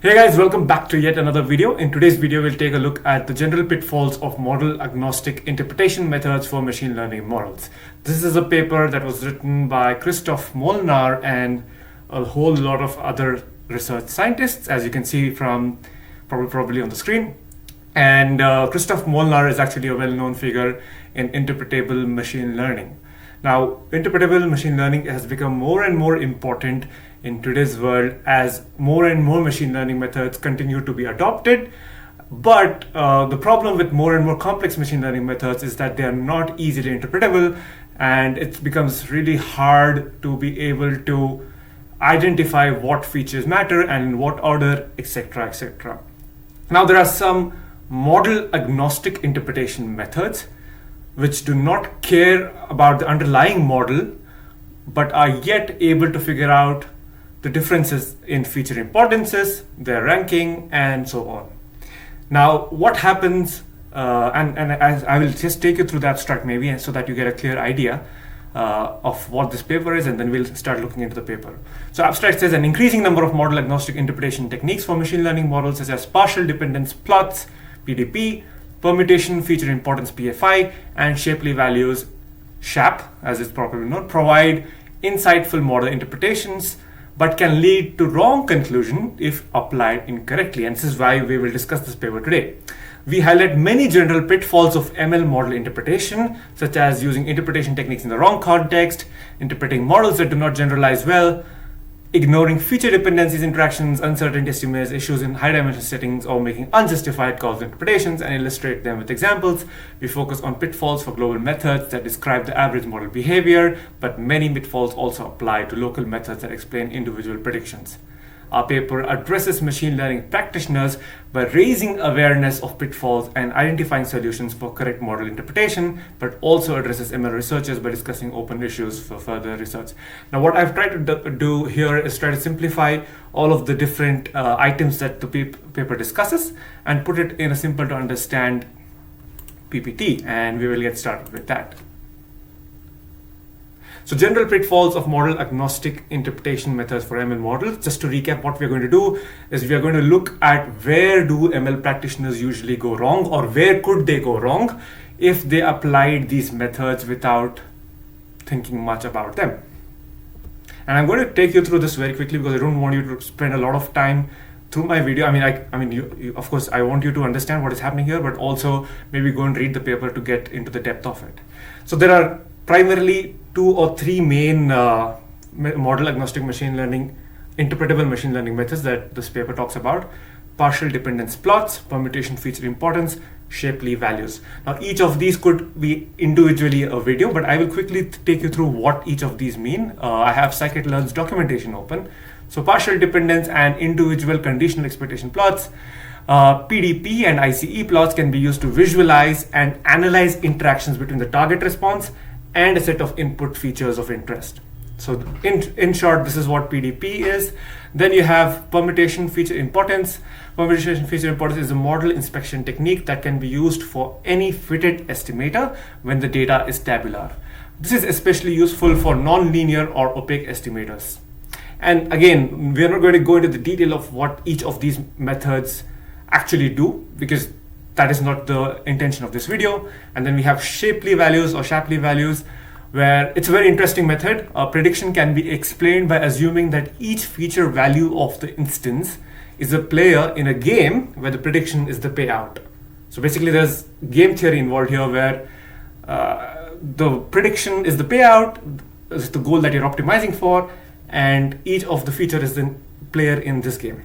Hey guys, welcome back to yet another video. In today's video, we'll take a look at the general pitfalls of model agnostic interpretation methods for machine learning models. This is a paper that was written by Christoph Molnar and a whole lot of other research scientists, as you can see from probably on the screen. And Christoph Molnar is actually a well-known figure in interpretable machine learning. Now, interpretable machine learning has become more and more important in today's world as more and more machine learning methods continue to be adopted. But the problem with more and more complex machine learning methods is that they are not easily interpretable, and it becomes really hard to be able to identify what features matter and in what order, etc., etc. Now, there are some model agnostic interpretation methods which do not care about the underlying model but are yet able to figure out the differences in feature importances, their ranking, and so on. Now, what happens, and I will just take you through the abstract maybe so that you get a clear idea of what this paper is, and then we'll start looking into the paper. So abstract says an increasing number of model agnostic interpretation techniques for machine learning models such as partial dependence plots, PDP, permutation feature importance PFI, and shapely values SHAP, as it's properly known, provide insightful model interpretations but can lead to wrong conclusion if applied incorrectly. And this is why we will discuss this paper today. We highlight many general pitfalls of ML model interpretation, such as using interpretation techniques in the wrong context, interpreting models that do not generalize well, ignoring feature dependencies, interactions, uncertainty estimates, issues in high dimension settings, or making unjustified causal interpretations, and illustrate them with examples. We focus on pitfalls for global methods that describe the average model behavior, but many pitfalls also apply to local methods that explain individual predictions. Our paper addresses machine learning practitioners by raising awareness of pitfalls and identifying solutions for correct model interpretation, but also addresses ML researchers by discussing open issues for further research. Now, what I've tried to do here is try to simplify all of the different items that the paper discusses and put it in a simple to understand PPT, and we will get started with that. So, general pitfalls of model agnostic interpretation methods for ML models. Just to recap, what we're going to do is we are going to look at where do ML practitioners usually go wrong, or where could they go wrong if they applied these methods without thinking much about them. And I'm going to take you through this very quickly because I don't want you to spend a lot of time through my video. You, of course, I want you to understand what is happening here, but also maybe go and read the paper to get into the depth of it. So there are primarily 2 or 3 main model agnostic machine learning, interpretable machine learning methods that this paper talks about: partial dependence plots, permutation feature importance, shapely values. Now, each of these could be individually a video, but I will quickly take you through what each of these mean. I have scikit-learn's documentation open. So partial dependence and individual conditional expectation plots, PDP and ICE plots can be used to visualize and analyze interactions between the target response and a set of input features of interest. So in short, this is what PDP is. Then you have permutation feature importance. Permutation feature importance is a model inspection technique that can be used for any fitted estimator when the data is tabular. This is especially useful for non-linear or opaque estimators. And again, we are not going to go into the detail of what each of these methods actually do, because that is not the intention of this video. And then we have shapely values or Shapley values, where it's a very interesting method. A prediction can be explained by assuming that each feature value of the instance is a player in a game where the prediction is the payout. So basically there's game theory involved here, where the prediction is the payout, is the goal that you're optimizing for, and each of the feature is the player in this game.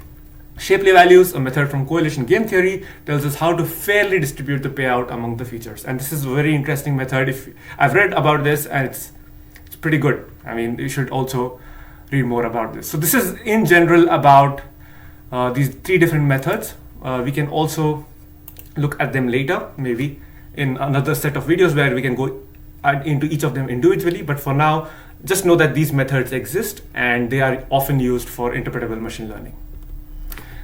Shapely values, a method from coalition game theory, tells us how to fairly distribute the payout among the features. And this is a very interesting method. If I've read about this, and it's pretty good. I mean, you should also read more about this. So this is in general about these 3 different methods. We can also look at them later, maybe in another set of videos where we can go into each of them individually. But for now, just know that these methods exist and they are often used for interpretable machine learning.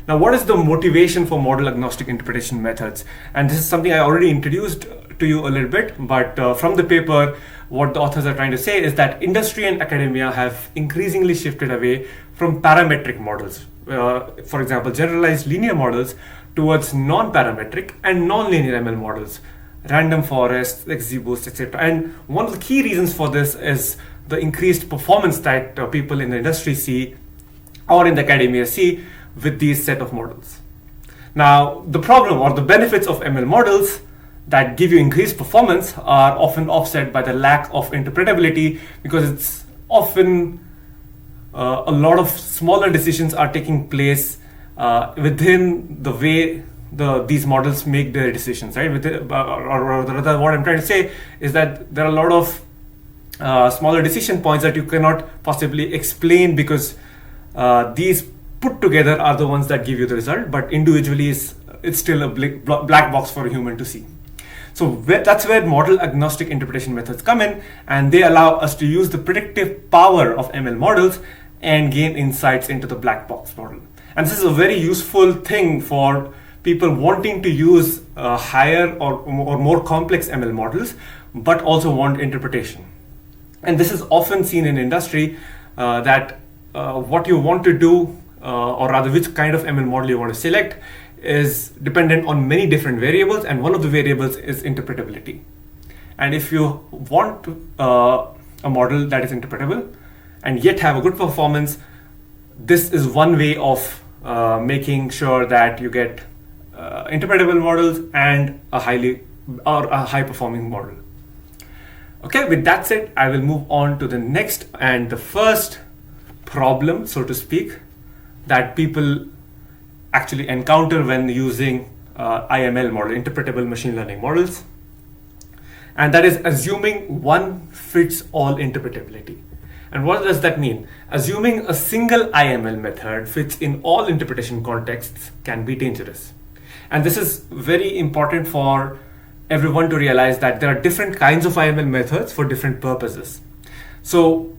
Now, what is the motivation for model agnostic interpretation methods? And this is something I already introduced to you a little bit, but from the paper, what the authors are trying to say is that industry and academia have increasingly shifted away from parametric models, for example, generalized linear models towards non-parametric and non-linear ML models, random forests, XGBoost, etc. And one of the key reasons for this is the increased performance that people in the industry see or in the academia see with these set of models. Now, the problem or the benefits of ML models that give you increased performance are often offset by the lack of interpretability, because it's often a lot of smaller decisions are taking place within the way these models make their decisions, right? Or rather, what I'm trying to say is that there are a lot of smaller decision points that you cannot possibly explain, because these put together are the ones that give you the result, but individually it's still a black box for a human to see. So that's where model agnostic interpretation methods come in, and they allow us to use the predictive power of ML models and gain insights into the black box model. And this is a very useful thing for people wanting to use higher or more complex ML models, but also want interpretation. And this is often seen in industry that what you want to do, or rather which kind of ML model you want to select, is dependent on many different variables, and one of the variables is interpretability. And if you want a model that is interpretable and yet have a good performance, this is one way of making sure that you get interpretable models and a high performing model. Okay, with that said, I will move on to the next and the first problem, so to speak, that people actually encounter when using IML model, interpretable machine learning models. And that is assuming one fits all interpretability. And what does that mean? Assuming a single IML method fits in all interpretation contexts can be dangerous. And this is very important for everyone to realize that there are different kinds of IML methods for different purposes. So,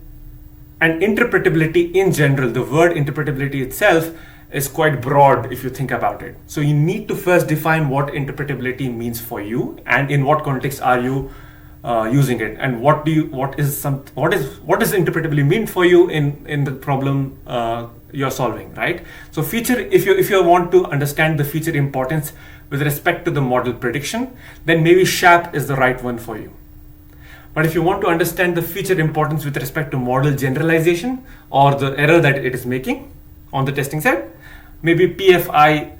and interpretability in general, the word interpretability itself is quite broad if you think about it. So you need to first define what interpretability means for you, and in what context are you using it, and what does interpretability mean for you in the problem you're solving, right? So if you want to understand the feature importance with respect to the model prediction, then maybe SHAP is the right one for you. But if you want to understand the feature importance with respect to model generalization or the error that it is making on the testing set, maybe PFI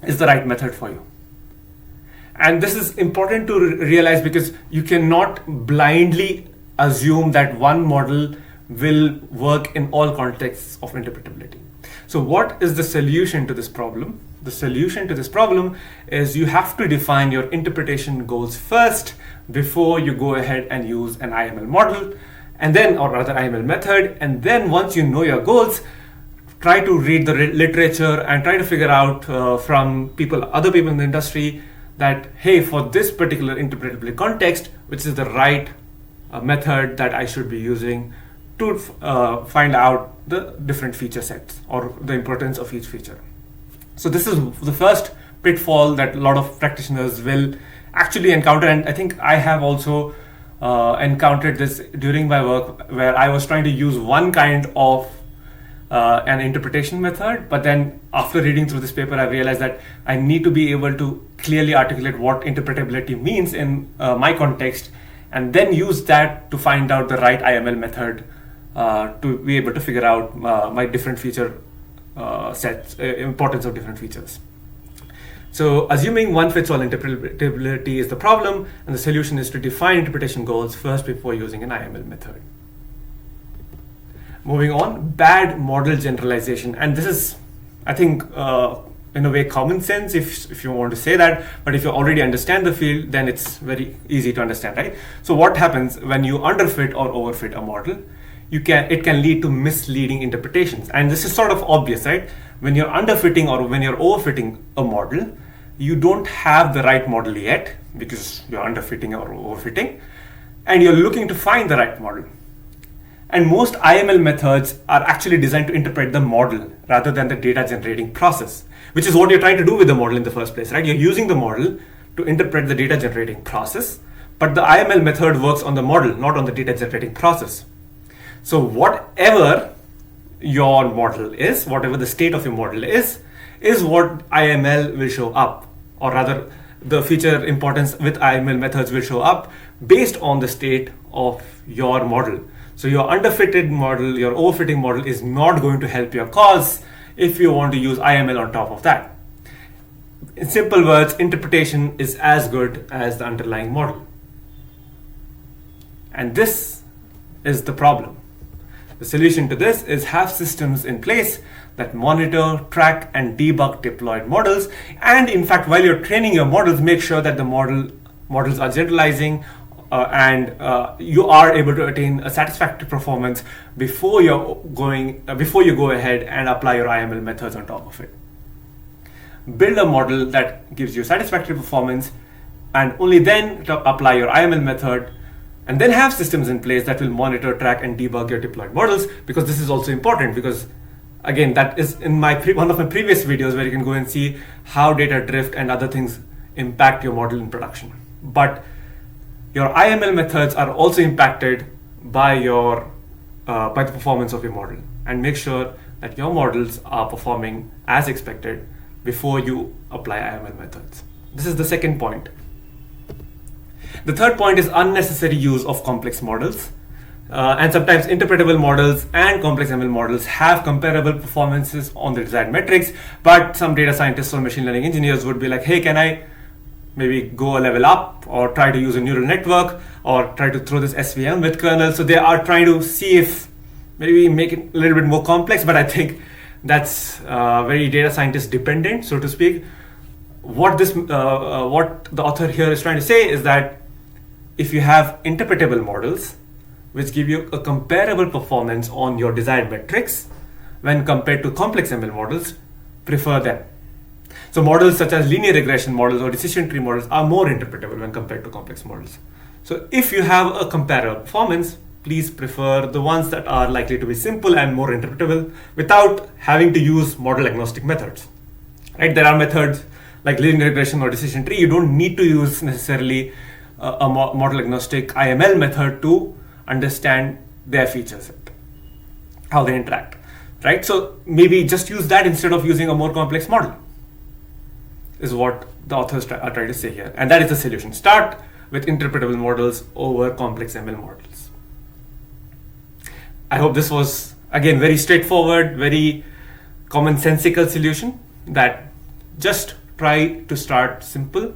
is the right method for you. And this is important to realize, because you cannot blindly assume that one model will work in all contexts of interpretability. So what is the solution to this problem? The solution to this problem is you have to define your interpretation goals first before you go ahead and use an IML model, and then, or rather IML method, and then once you know your goals, try to read the literature and try to figure out from other people in the industry that, hey, for this particular interpretability context, which is the right method that I should be using to find out the different feature sets or the importance of each feature. So this is the first pitfall that a lot of practitioners will actually encounter, and I think I have also encountered this during my work, where I was trying to use one kind of an interpretation method, but then after reading through this paper, I realized that I need to be able to clearly articulate what interpretability means in my context, and then use that to find out the right IML method to be able to figure out my different feature sets, importance of different features. So assuming one fits all interpretability is the problem, and the solution is to define interpretation goals first before using an IML method. Moving on, bad model generalization. And this is, I think, in a way common sense if you want to say that, but if you already understand the field, then it's very easy to understand, right? So what happens when you underfit or overfit a model? It can lead to misleading interpretations. And this is sort of obvious, right? When you're underfitting or when you're overfitting a model, you don't have the right model yet because you're underfitting or overfitting, and you're looking to find the right model. And most IML methods are actually designed to interpret the model rather than the data generating process, which is what you're trying to do with the model in the first place, right? You're using the model to interpret the data generating process, but the IML method works on the model, not on the data generating process. So whatever your model is, whatever the state of your model is what IML will show up, or rather the feature importance with IML methods will show up based on the state of your model. So your underfitted model, your overfitting model is not going to help your cause if you want to use IML on top of that. In simple words, interpretation is as good as the underlying model. And this is the problem. The solution to this is have systems in place that monitor, track, and debug deployed models. And in fact, while you're training your models, make sure that the models are generalizing and you are able to attain a satisfactory performance before you go ahead and apply your IML methods on top of it. Build a model that gives you satisfactory performance, and only then apply your IML method, and then have systems in place that will monitor, track, and debug your deployed models, because this is also important, because again, that is in one of my previous videos where you can go and see how data drift and other things impact your model in production. But your IML methods are also impacted by the performance of your model, and make sure that your models are performing as expected before you apply IML methods. This is the second point. The third point is unnecessary use of complex models. And sometimes interpretable models and complex ML models have comparable performances on the desired metrics, but some data scientists or machine learning engineers would be like, hey, can I maybe go a level up or try to use a neural network or try to throw this SVM with kernel? So they are trying to see if maybe make it a little bit more complex, but I think that's very data scientist dependent, so to speak. What the author here is trying to say is that if you have interpretable models which give you a comparable performance on your desired metrics when compared to complex ML models, prefer them. So models such as linear regression models or decision tree models are more interpretable when compared to complex models. So if you have a comparable performance, please prefer the ones that are likely to be simple and more interpretable without having to use model agnostic methods. Right? There are methods like linear regression or decision tree. You don't need to use necessarily a model agnostic IML method to understand their features, how they interact, right? So maybe just use that instead of using a more complex model, is what the authors are trying to say here. And that is the solution. Start with interpretable models over complex ML models. I hope this was, again, very straightforward, very commonsensical solution, that just try to start simple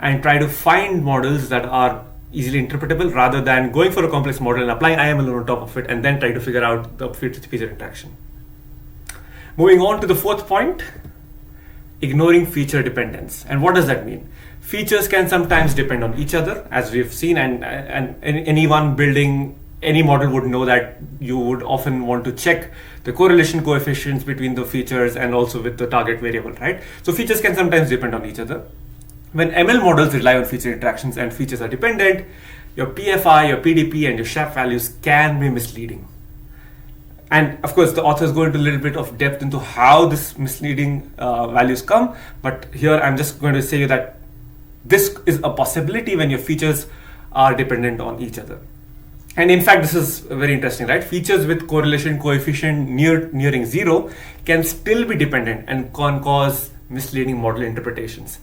and try to find models that are easily interpretable rather than going for a complex model and applying IML on top of it and then try to figure out the feature interaction. Moving on to the fourth point, ignoring feature dependence. And what does that mean? Features can sometimes depend on each other, as we've seen, and anyone building any model would know that you would often want to check the correlation coefficients between the features and also with the target variable, right? So features can sometimes depend on each other. When ML models rely on feature interactions and features are dependent, your PFI, your PDP, and your SHAP values can be misleading. And of course, the authors go into a little bit of depth into how this misleading values come. But here I'm just going to say that this is a possibility when your features are dependent on each other. And in fact, this is very interesting, right? Features with correlation coefficient nearing zero can still be dependent and can cause misleading model interpretations.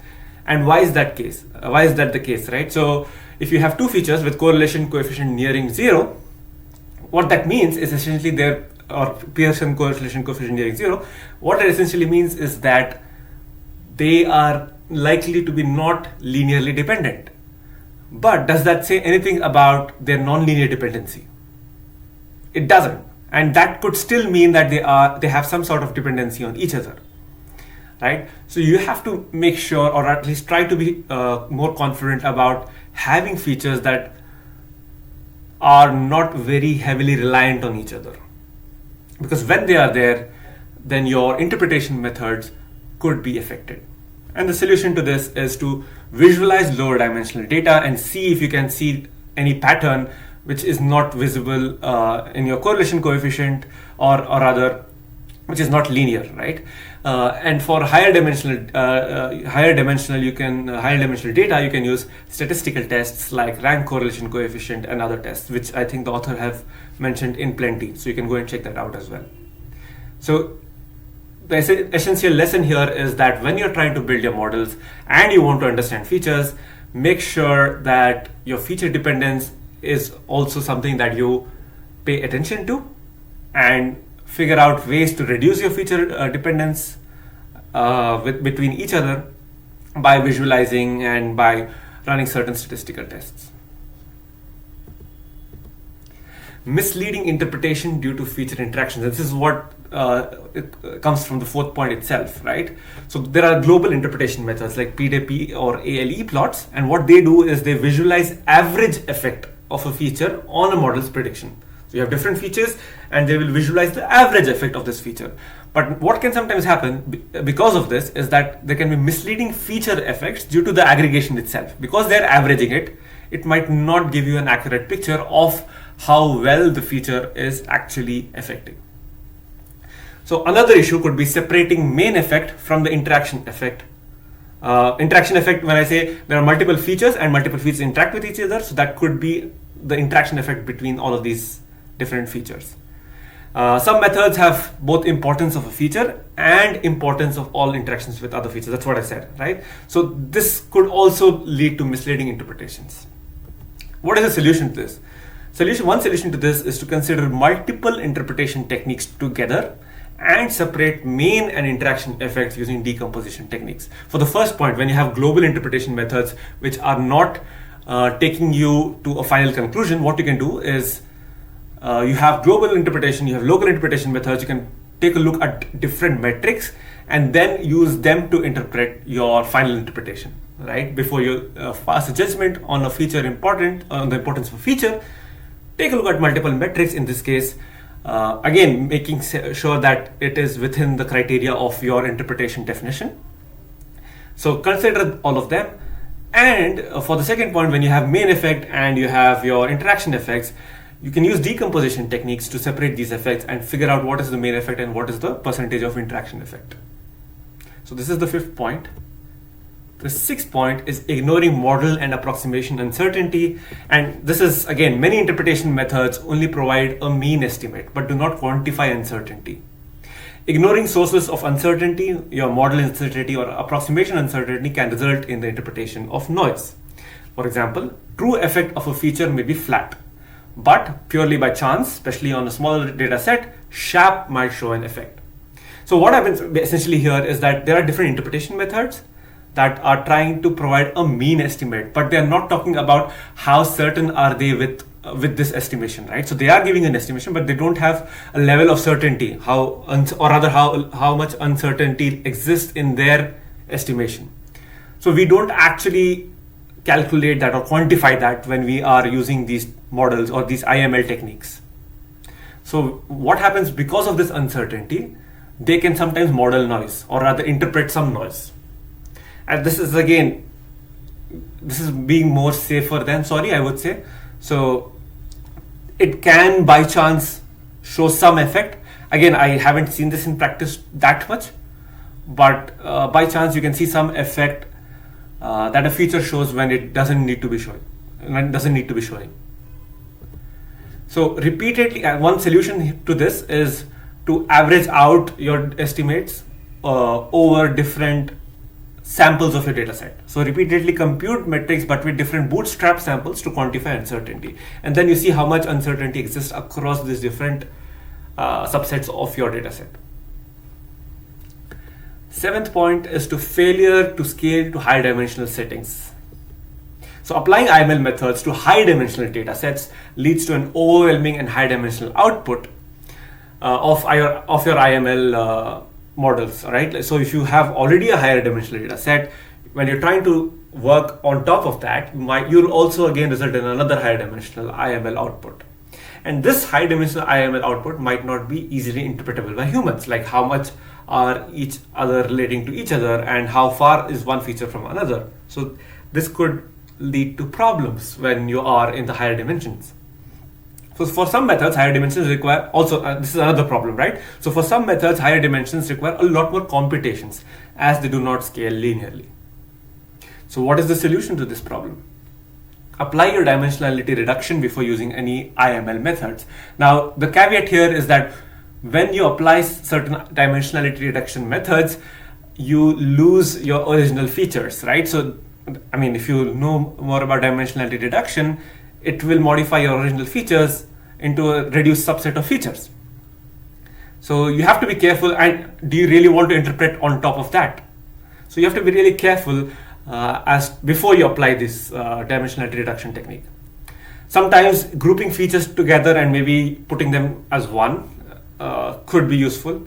And why is that case? Why is that the case, right? So if you have two features with correlation coefficient nearing zero, what that means is essentially or Pearson correlation coefficient nearing zero, what it essentially means is that they are likely to be not linearly dependent. But does that say anything about their non-linear dependency? It doesn't. And that could still mean that they have some sort of dependency on each other. Right? So you have to make sure, or at least try to be more confident about having features that are not very heavily reliant on each other. Because when they are there, then your interpretation methods could be affected. And the solution to this is to visualize lower dimensional data and see if you can see any pattern which is not visible in your correlation coefficient, or rather which is not linear, right? And for higher dimensional data, you can use statistical tests like rank correlation coefficient and other tests, which I think the author have mentioned in plenty. So you can go and check that out as well. So the essential lesson here is that when you're trying to build your models and you want to understand features, make sure that your feature dependence is also something that you pay attention to, and figure out ways to reduce your feature dependence between each other by visualizing and by running certain statistical tests. Misleading interpretation due to feature interactions. This is what it comes from the fourth point itself, right? So there are global interpretation methods like PDP or ALE plots, and what they do is they visualize average effect of a feature on a model's prediction. So you have different features and they will visualize the average effect of this feature. But what can sometimes happen because of this is that there can be misleading feature effects due to the aggregation itself. Because they're averaging it, it might not give you an accurate picture of how well the feature is actually affecting. So another issue could be separating main effect from the interaction effect. Interaction effect, when I say there are multiple features and multiple features interact with each other, so that could be the interaction effect between all of these different features. Some methods have both importance of a feature and importance of all interactions with other features. That's what I said, right? So this could also lead to misleading interpretations. What is the solution to this? One solution to this is to consider multiple interpretation techniques together and separate main and interaction effects using decomposition techniques. For the first point, when you have global interpretation methods which are not taking you to a final conclusion, what you can do is you have global interpretation, you have local interpretation methods. You can take a look at different metrics and then use them to interpret your final interpretation, right? Before you pass a judgment on a feature on the importance of a feature, take a look at multiple metrics in this case. Again, making sure that it is within the criteria of your interpretation definition. So consider all of them. And for the second point, when you have main effect and you have your interaction effects, you can use decomposition techniques to separate these effects and figure out what is the main effect and what is the percentage of interaction effect. So this is the fifth point. The sixth point is ignoring model and approximation uncertainty. And this is, again, many interpretation methods only provide a mean estimate, but do not quantify uncertainty. Ignoring sources of uncertainty, your model uncertainty or approximation uncertainty, can result in the interpretation of noise. For example, true effect of a feature may be flat, but purely by chance, especially on a smaller data set, SHAP might show an effect. So what happens essentially here is that there are different interpretation methods that are trying to provide a mean estimate, but they're not talking about how certain are they with this estimation, right? So they are giving an estimation, but they don't have a level of certainty, how much uncertainty exists in their estimation. So we don't actually calculate that or quantify that when we are using these models or these IML techniques. So what happens because of this uncertainty, they can sometimes model noise or rather interpret some noise. And this is being more safer than sorry, I would say. So it can by chance show some effect. Again, I haven't seen this in practice that much, but by chance you can see some effect that a feature shows when it doesn't need to be showing. So repeatedly, one solution to this is to average out your estimates over different samples of your data set. So repeatedly compute metrics but with different bootstrap samples to quantify uncertainty. And then you see how much uncertainty exists across these different subsets of your data set. Seventh point is to failure to scale to high dimensional settings. So applying IML methods to high dimensional data sets leads to an overwhelming and high dimensional output of your IML models, right? So if you have already a higher dimensional data set, when you're trying to work on top of that, you'll also again result in another higher dimensional IML output. And this high dimensional IML output might not be easily interpretable by humans, like how much are each other relating to each other and how far is one feature from another. So this could lead to problems when you are in the higher dimensions. So for some methods, higher dimensions require also, this is another problem, right? So for some methods, higher dimensions require a lot more computations as they do not scale linearly. So what is the solution to this problem? Apply your dimensionality reduction before using any IML methods. Now, the caveat here is that when you apply certain dimensionality reduction methods, you lose your original features, right? So, I mean, if you know more about dimensionality reduction, it will modify your original features into a reduced subset of features. So you have to be careful, and do you really want to interpret on top of that? So you have to be really careful as before you apply this dimensionality reduction technique. Sometimes grouping features together and maybe putting them as one could be useful.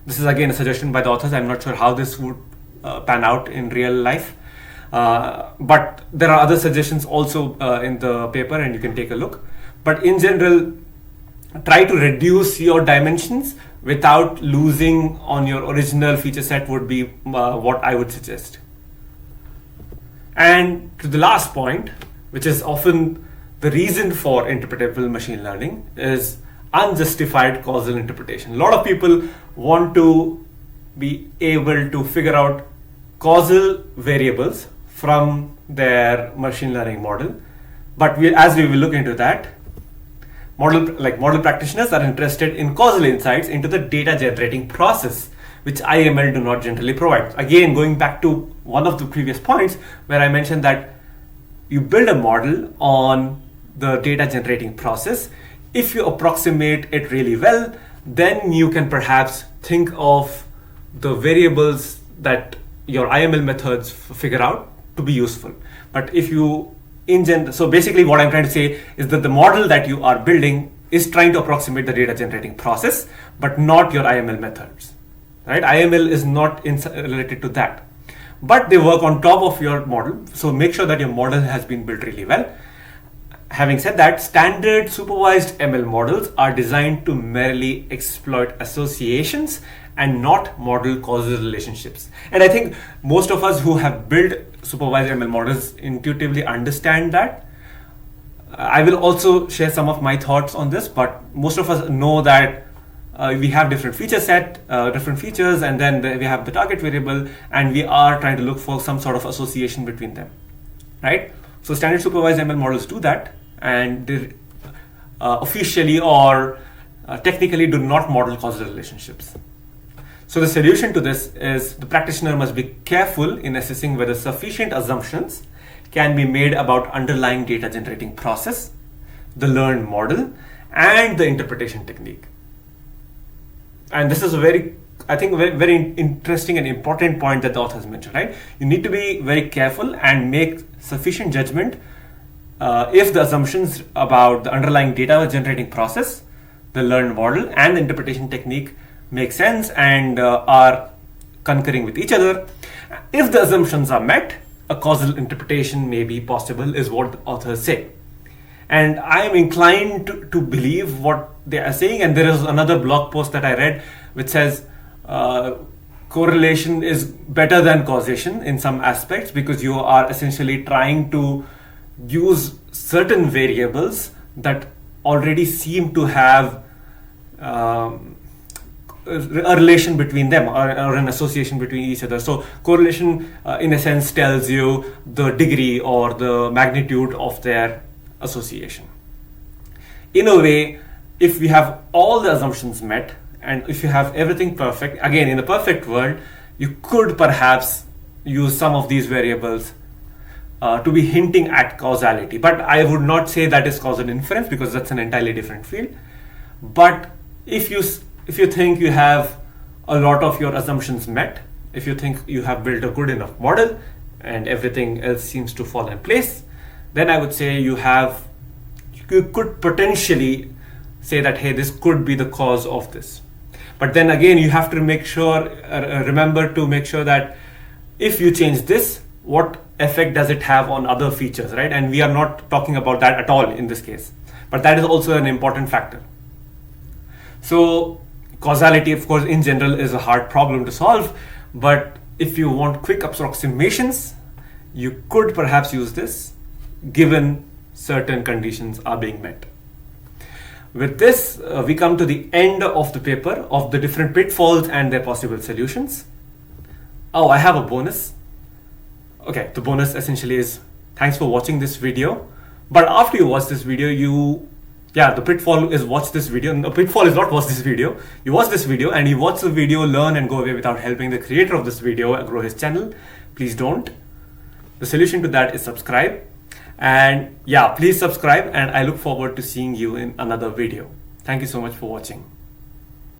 This is again a suggestion by the authors. I'm not sure how this would pan out in real life. But there are other suggestions also in the paper, and you can take a look. But in general, try to reduce your dimensions without losing on your original feature set would be what I would suggest. And to the last point, which is often the reason for interpretable machine learning, is unjustified causal interpretation. A lot of people want to be able to figure out causal variables from their machine learning model, but as we will look into that, model practitioners are interested in causal insights into the data generating process, which IML do not generally provide. Again, going back to one of the previous points where I mentioned that you build a model on the data generating process. If you approximate it really well, then you can perhaps think of the variables that your IML methods figure out to be useful. But if you so basically what I'm trying to say is that the model that you are building is trying to approximate the data generating process, but not your IML methods, right? IML is not related to that, but they work on top of your model. So make sure that your model has been built really well. Having said that, standard supervised ML models are designed to merely exploit associations and not model causal relationships. And I think most of us who have built supervised ML models intuitively understand that. I will also share some of my thoughts on this, but most of us know that we have different feature set, different features, and then we have the target variable, and we are trying to look for some sort of association between them, right? So standard supervised ML models do that, and they officially or technically do not model causal relationships. So the solution to this is the practitioner must be careful in assessing whether sufficient assumptions can be made about underlying data generating process, the learned model, and the interpretation technique. And this is a very interesting and important point that the authors mentioned, right? You need to be very careful and make sufficient judgment if the assumptions about the underlying data generating process, the learned model, and the interpretation technique make sense and are concurring with each other. If the assumptions are met, a causal interpretation may be possible, is what the authors say. And I am inclined to believe what they are saying. And there is another blog post that I read which says correlation is better than causation in some aspects, because you are essentially trying to use certain variables that already seem to have a relation between them, or an association between each other. So correlation in a sense tells you the degree or the magnitude of their association. In a way, if we have all the assumptions met and if you have everything perfect, again in a perfect world, you could perhaps use some of these variables to be hinting at causality. But I would not say that is causal inference, because that's an entirely different field. But if you think you have a lot of your assumptions met, if you think you have built a good enough model and everything else seems to fall in place, then I would say you could potentially say that, hey, this could be the cause of this. But then again, you have to remember to make sure that if you change this, what effect does it have on other features, right? And we are not talking about that at all in this case. But that is also an important factor. So causality, of course, in general is a hard problem to solve. But if you want quick approximations, you could perhaps use this given certain conditions are being met. With this, we come to the end of the paper of the different pitfalls and their possible solutions. Oh, I have a bonus. Okay, the bonus essentially is thanks for watching this video. But after you watch this video, you yeah, the pitfall is watch this video. The pitfall is not watch this video. You watch this video and you watch the video, learn and go away without helping the creator of this video grow his channel. Please don't. The solution to that is subscribe. And yeah, please subscribe, and I look forward to seeing you in another video. Thank you so much for watching.